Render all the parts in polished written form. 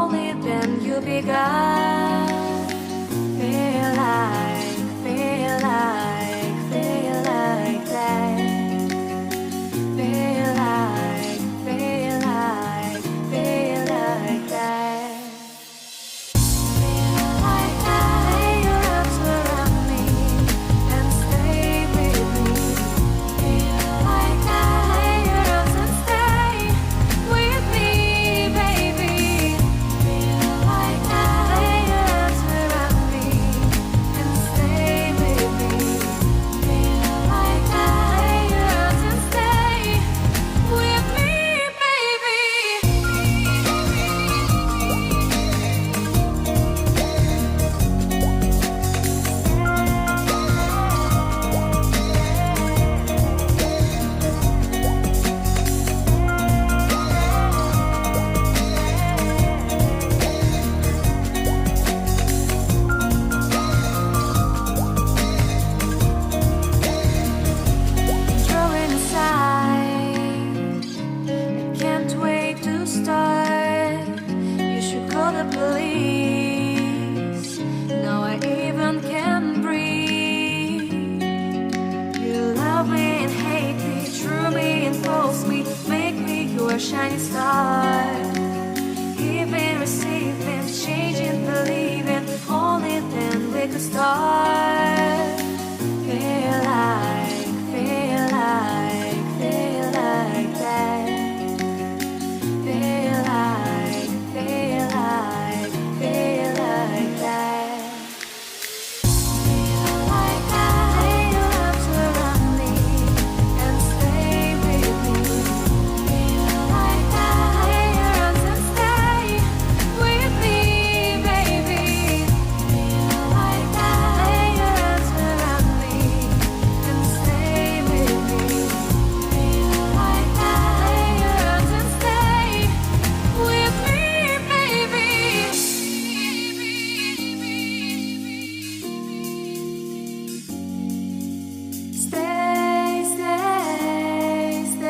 only then you be gone. Feel like, feel like, feel like that. Feel like, feel like, feel like that. Feel like that. Lay your arms around me and stay with me. Feel like that. Lay your arms and stay with me, baby. Feel like that. Lay your arms around me and stay with me. Feel like that. Lay your arms and stay with me, baby. Drawing aside, I can't wait to start. You should call the police. Now I even can breathe. You love me and hate me, true me and false me, make me your shining star. Giving, receiving, changing, believing, only then we could start. Feel like, feel like, feel like that. Feel like, feel like, feel like that. Feel like that. Lay your arms around me and stay with me. Feel like that. Lay your arms and stay with me, baby. Feel like that. Lay your arms around me and stay with me. Feel like that. Lay your arms and stay with me, baby. Stay, stay, stay, stay,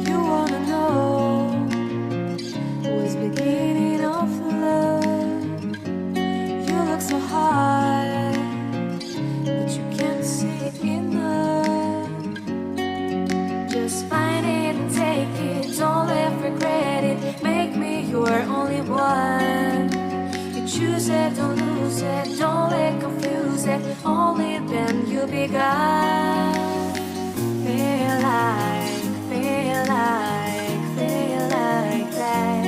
You wanna know what's beginning of love? You look so hard, but you can't see enough. Just find it and take it, don't let regret it. Make me your only one. You choose it, don't lose it, don't let confuse it. Only then you be gone. Feel like, feel like, feel like that.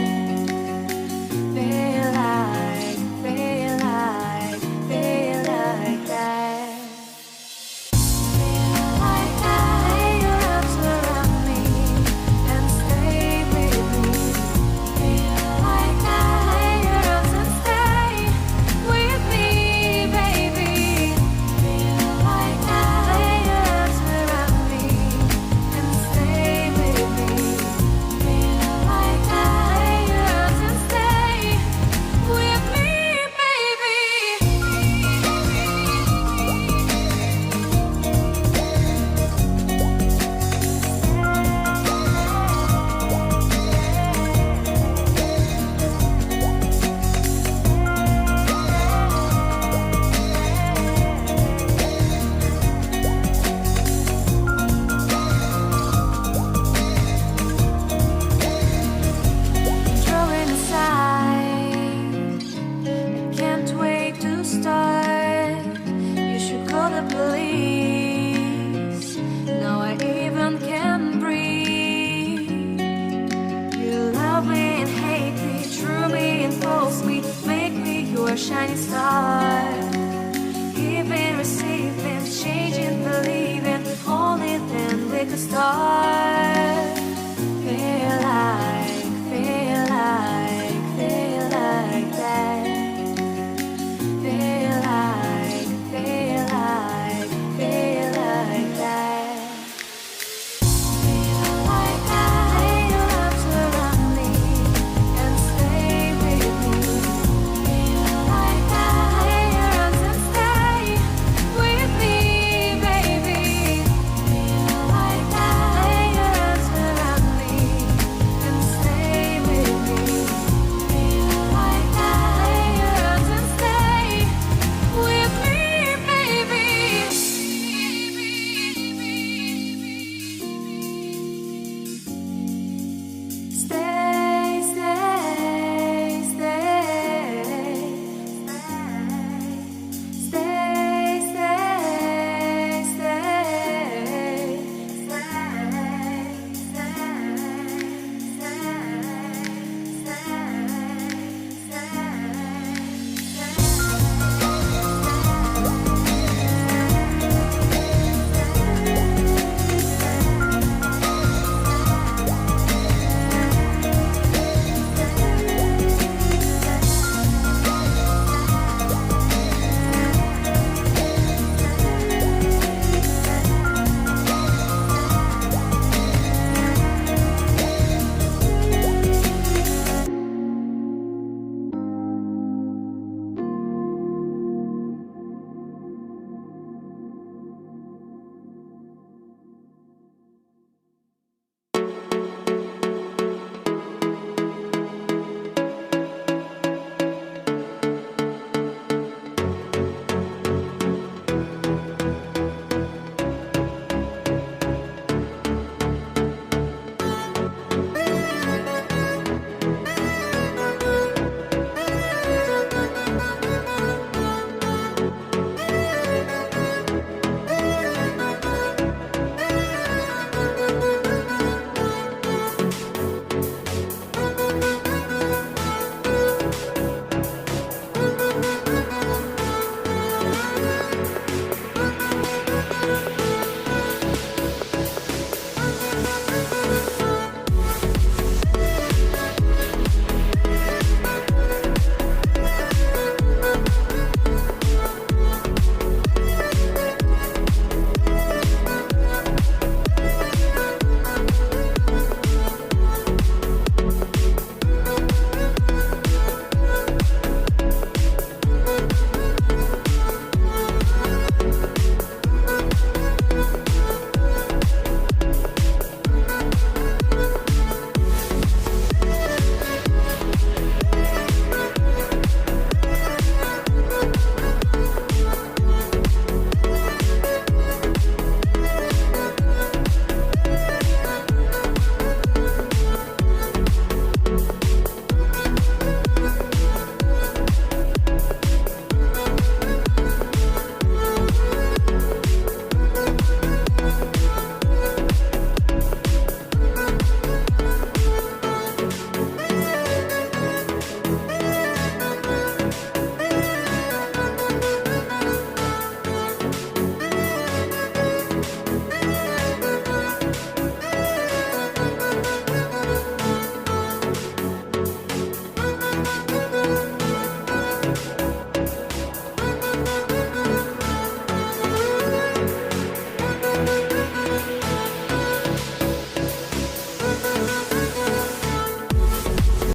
Feel like, feel like, feel like that. Feel like that. Lay your arms around me and stay with me. Feel like that. Lay your arms and stay with me, baby. Feel like that. Lay your arms around me and stay the police. Now I even can breathe. You love me and hate me, true me and false me, make me your shining star. Giving, receiving, changing, believing, only then we could start.